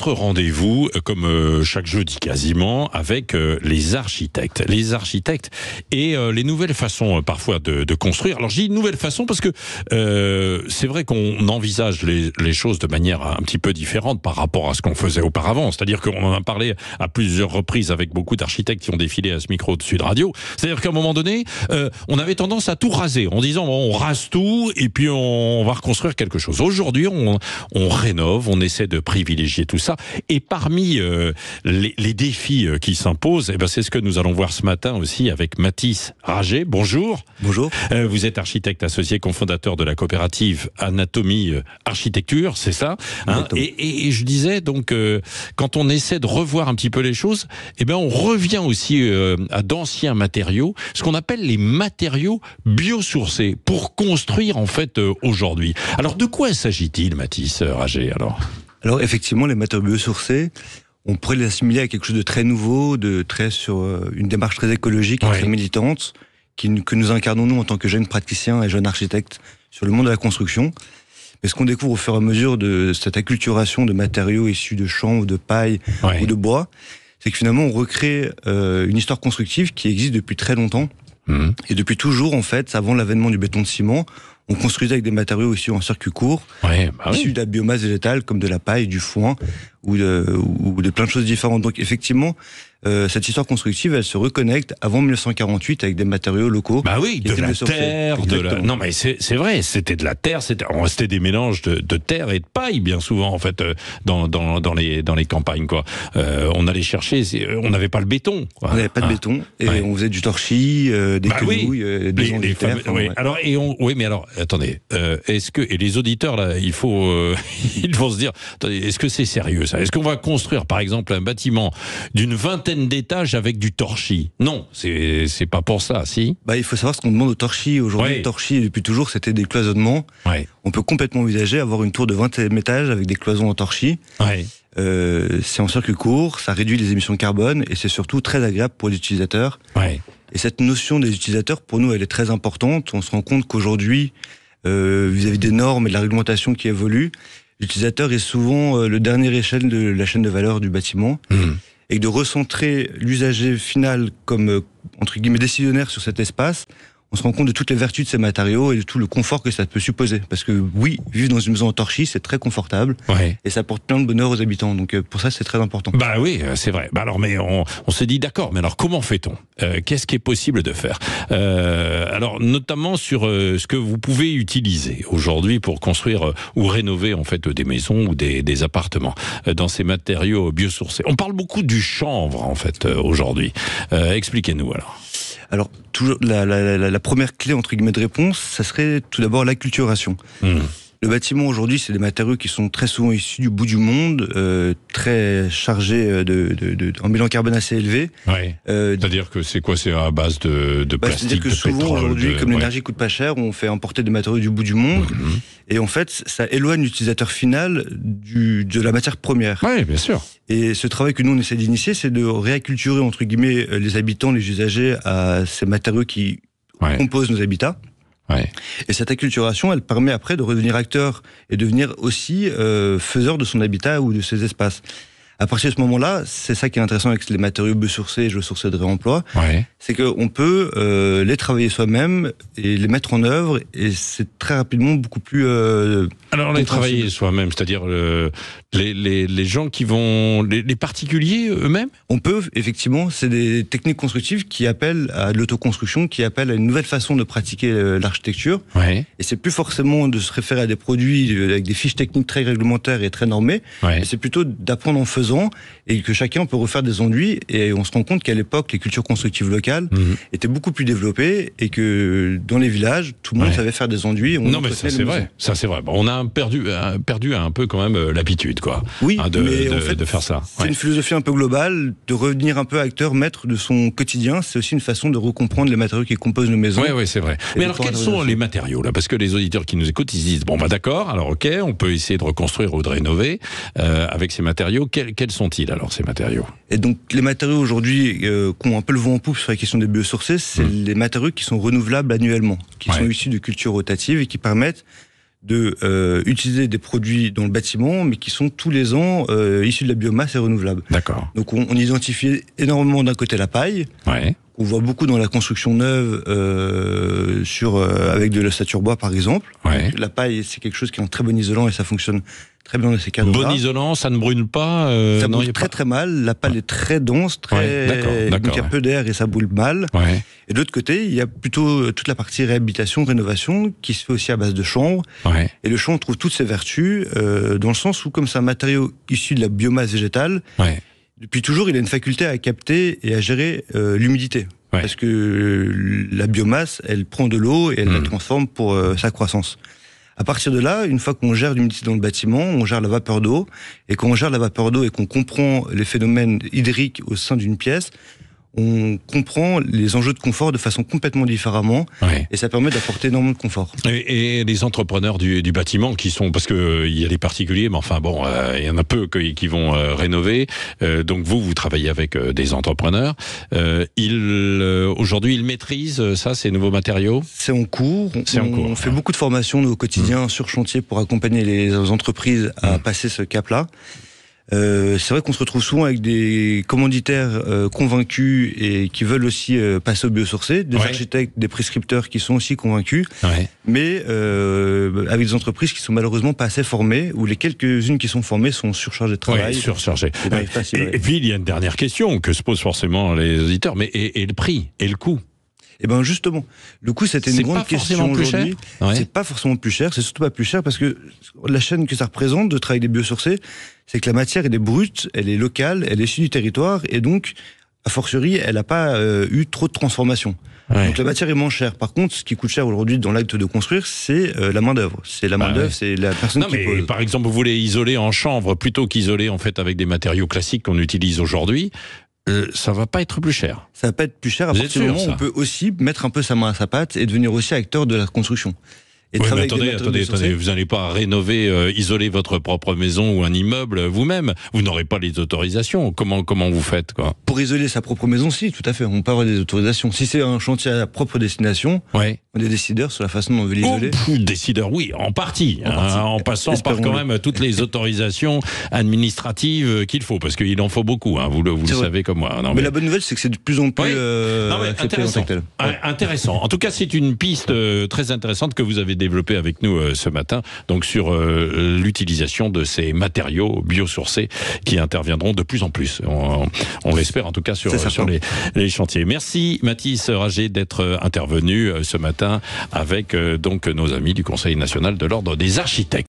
votre rendez-vous, comme chaque jeudi quasiment, avec les architectes. Les architectes et les nouvelles façons parfois de construire. Alors je dis nouvelles façons parce que c'est vrai qu'on envisage les choses de manière un petit peu différente par rapport à ce qu'on faisait auparavant. C'est-à-dire qu'on en a parlé à plusieurs reprises avec beaucoup d'architectes qui ont défilé à ce micro de Sud Radio. C'est-à-dire qu'à un moment donné, on avait tendance à tout raser en disant bon, on rase tout et puis on va reconstruire quelque chose. Aujourd'hui, on rénove, on essaie de privilégier tout ça. Et parmi les défis qui s'imposent, eh ben c'est ce que nous allons voir ce matin aussi avec Mathis Rager. Bonjour. Bonjour. Vous êtes architecte associé cofondateur de la coopérative Anatomie Architecture, c'est ça, hein, et je disais donc quand on essaie de revoir un petit peu les choses, eh ben on revient aussi à d'anciens matériaux, ce qu'on appelle les matériaux biosourcés pour construire en fait aujourd'hui. Alors de quoi s'agit-il, Mathis Rager, alors effectivement, les matériaux biosourcés, on pourrait les assimiler à quelque chose de très nouveau, de très sur une démarche très écologique et très militante que nous incarnons nous en tant que jeunes praticiens et jeunes architectes sur le monde de la construction. Mais ce qu'on découvre au fur et à mesure de cette acculturation de matériaux issus de champs ou de paille ou de bois, c'est que finalement on recrée une histoire constructive qui existe depuis très longtemps. Et depuis toujours, en fait, avant l'avènement du béton de ciment, on construisait avec des matériaux issus en circuit court, issus de la biomasse végétale, comme de la paille, du foin, ou de plein de choses différentes. Donc effectivement, cette histoire constructive, elle se reconnecte avant 1948 avec des matériaux locaux. Bah oui, de la terre, Non mais c'est vrai, c'était de la terre, c'était des mélanges de terre et de paille bien souvent en fait dans les campagnes quoi. On allait chercher, on n'avait pas le béton. On n'avait pas de béton et on faisait du torchis, des quenouilles, des ondes de terre. Alors mais alors attendez, est-ce que et les auditeurs là, ils vont se dire, attendez, est-ce que c'est sérieux ça? Est-ce qu'on va construire par exemple un bâtiment d'une vingtaine d'étages avec du torchis? Non, c'est pas pour ça, si. Il faut savoir ce qu'on demande au torchis. Aujourd'hui, le torchis, depuis toujours, c'était des cloisonnements. On peut complètement envisager avoir une tour de 20 étages avec des cloisons en torchis. C'est en circuit court, ça réduit les émissions de carbone et c'est surtout très agréable pour les utilisateurs. Et cette notion des utilisateurs, pour nous, elle est très importante. On se rend compte qu'aujourd'hui, vis-à-vis des normes et de la réglementation qui évolue, l'utilisateur est souvent le dernier échelle de la chaîne de valeur du bâtiment. Et de recentrer l'usager final comme, entre guillemets, décisionnaire sur cet espace, on se rend compte de toutes les vertus de ces matériaux et de tout le confort que ça peut supposer. Parce que oui, vivre dans une maison en torchis, c'est très confortable et ça apporte plein de bonheur aux habitants. Donc pour ça, c'est très important. Bah oui, c'est vrai. Alors, mais on se dit d'accord, mais alors comment fait-on? Qu'est-ce qui est possible de faire? Alors, notamment sur ce que vous pouvez utiliser aujourd'hui pour construire ou rénover en fait des maisons ou des appartements dans ces matériaux biosourcés. On parle beaucoup du chanvre en fait aujourd'hui. Expliquez-nous alors. Alors, toujours la première clé entre guillemets de réponse, ça serait tout d'abord l'acculturation. Le bâtiment aujourd'hui, c'est des matériaux qui sont très souvent issus du bout du monde, très chargés en bilan carbone assez élevé. C'est-à-dire que c'est quoi? C'est à base de plastique, c'est-à-dire que de souvent pétrole, aujourd'hui, comme l'énergie coûte pas cher, on fait importer des matériaux du bout du monde. Et en fait, ça éloigne l'utilisateur final de la matière première. Oui, bien sûr. Et ce travail que nous, on essaie d'initier, c'est de réacculturer, entre guillemets, les habitants, les usagers à ces matériaux qui composent nos habitats. Et cette acculturation, elle permet après de redevenir acteur et devenir aussi faiseur de son habitat ou de ses espaces. À partir de ce moment-là, c'est ça qui est intéressant avec les matériaux biosourcés et géosourcés de réemploi, c'est qu'on peut les travailler soi-même et les mettre en œuvre, et c'est très rapidement beaucoup plus... Alors les travailler soi-même, c'est-à-dire les gens qui vont... Les particuliers eux-mêmes? On peut, effectivement, c'est des techniques constructives qui appellent à de l'autoconstruction, qui appellent à une nouvelle façon de pratiquer l'architecture. Et c'est plus forcément de se référer à des produits avec des fiches techniques très réglementaires et très normées, et c'est plutôt d'apprendre en faisant, et que chacun peut refaire des enduits. Et on se rend compte qu'à l'époque, les cultures constructives locales étaient beaucoup plus développées, et que dans les villages, tout le monde savait faire des enduits. Non, mais ça c'est vrai. Ça c'est vrai. Bon, on a perdu un peu quand même l'habitude, quoi. Oui, de faire ça. C'est une philosophie un peu globale, de revenir un peu acteur, maître de son quotidien. C'est aussi une façon de recomprendre les matériaux qui composent nos maisons. Oui, c'est vrai. Mais alors, quels sont les matériaux là? Parce que les auditeurs qui nous écoutent, ils se disent bon d'accord. Alors ok, on peut essayer de reconstruire ou de rénover avec ces matériaux. Quels sont-ils alors, ces matériaux? Et donc les matériaux aujourd'hui qui ont un peu le vent en poupe sur la question des biosourcés, c'est les matériaux qui sont renouvelables annuellement, qui sont issus de cultures rotatives et qui permettent utiliser des produits dans le bâtiment, mais qui sont tous les ans issus de la biomasse et renouvelables. D'accord. Donc on identifie énormément d'un côté la paille. Ouais. On voit beaucoup dans la construction neuve avec de l'ossature bois par exemple. Ouais. La paille, c'est quelque chose qui est un très bon isolant et ça fonctionne très bien dans ces cadres-là. Bon isolant, ça ne brûle pas ça brûle très très mal. La paille est très dense, donc il y a peu d'air et ça brûle mal. Ouais. Et de l'autre côté, il y a plutôt toute la partie réhabilitation, rénovation, qui se fait aussi à base de chanvre. Ouais. Et le chanvre trouve toutes ses vertus dans le sens où, comme c'est un matériau issu de la biomasse végétale, depuis toujours, il a une faculté à capter et à gérer l'humidité. Ouais. Parce que la biomasse, elle prend de l'eau et elle la transforme pour sa croissance. À partir de là, une fois qu'on gère l'humidité dans le bâtiment, on gère la vapeur d'eau. Et quand on gère la vapeur d'eau et qu'on comprend les phénomènes hydriques au sein d'une pièce, on comprend les enjeux de confort de façon complètement différemment, et ça permet d'apporter énormément de confort. Et les entrepreneurs du bâtiment qui sont, parce que il y a les particuliers, mais enfin bon, il y en a peu qui vont rénover. Donc vous travaillez avec des entrepreneurs. Aujourd'hui, ils maîtrisent ça, ces nouveaux matériaux. C'est en cours. On fait beaucoup de formations au quotidien sur chantier pour accompagner les entreprises à passer ce cap-là. C'est vrai qu'on se retrouve souvent avec des commanditaires convaincus et qui veulent aussi passer au biosourcé, des architectes, des prescripteurs qui sont aussi convaincus, mais avec des entreprises qui sont malheureusement pas assez formées, ou les quelques-unes qui sont formées sont surchargées de travail. Surchargées. Et puis il y a une dernière question que se posent forcément les auditeurs, mais et le prix et le coût? Eh ben justement, le coût c'était une grande question aujourd'hui. C'est pas forcément plus cher, c'est surtout pas plus cher parce que la chaîne que ça représente de travailler des biosourcés, c'est que la matière elle est brute, elle est locale, elle est issue du territoire et donc a fortiori elle n'a pas eu trop de transformation. Donc la matière est moins chère. Par contre, ce qui coûte cher aujourd'hui dans l'acte de construire, c'est la main d'œuvre. C'est la main d'œuvre, c'est la personne qui pose. Par exemple, vous voulez isoler en chanvre plutôt qu'isoler en fait avec des matériaux classiques qu'on utilise aujourd'hui. Ça va pas être plus cher. Ça va pas être plus cher à partir du moment où on peut aussi mettre un peu sa main à sa pâte et devenir aussi acteur de la construction. Et mais attendez, vous n'allez pas rénover, isoler votre propre maison ou un immeuble vous-même. Vous n'aurez pas les autorisations. Comment vous faites, quoi? Pour isoler sa propre maison, si, tout à fait. On peut avoir des autorisations. Si c'est un chantier à propre destination, on est décideur sur la façon dont on veut l'isoler. Décideur, oui, en partie. En passant par quand même toutes les autorisations administratives qu'il faut, parce qu'il en faut beaucoup. Vous le savez comme moi. Mais la bonne nouvelle, c'est que c'est de plus en plus intéressant. En tout cas, c'est une piste très intéressante que vous avez développé avec nous ce matin, donc sur l'utilisation de ces matériaux biosourcés qui interviendront de plus en plus. On l'espère en tout cas sur les chantiers. Merci Mathis Rager d'être intervenu ce matin avec donc nos amis du Conseil national de l'ordre des architectes.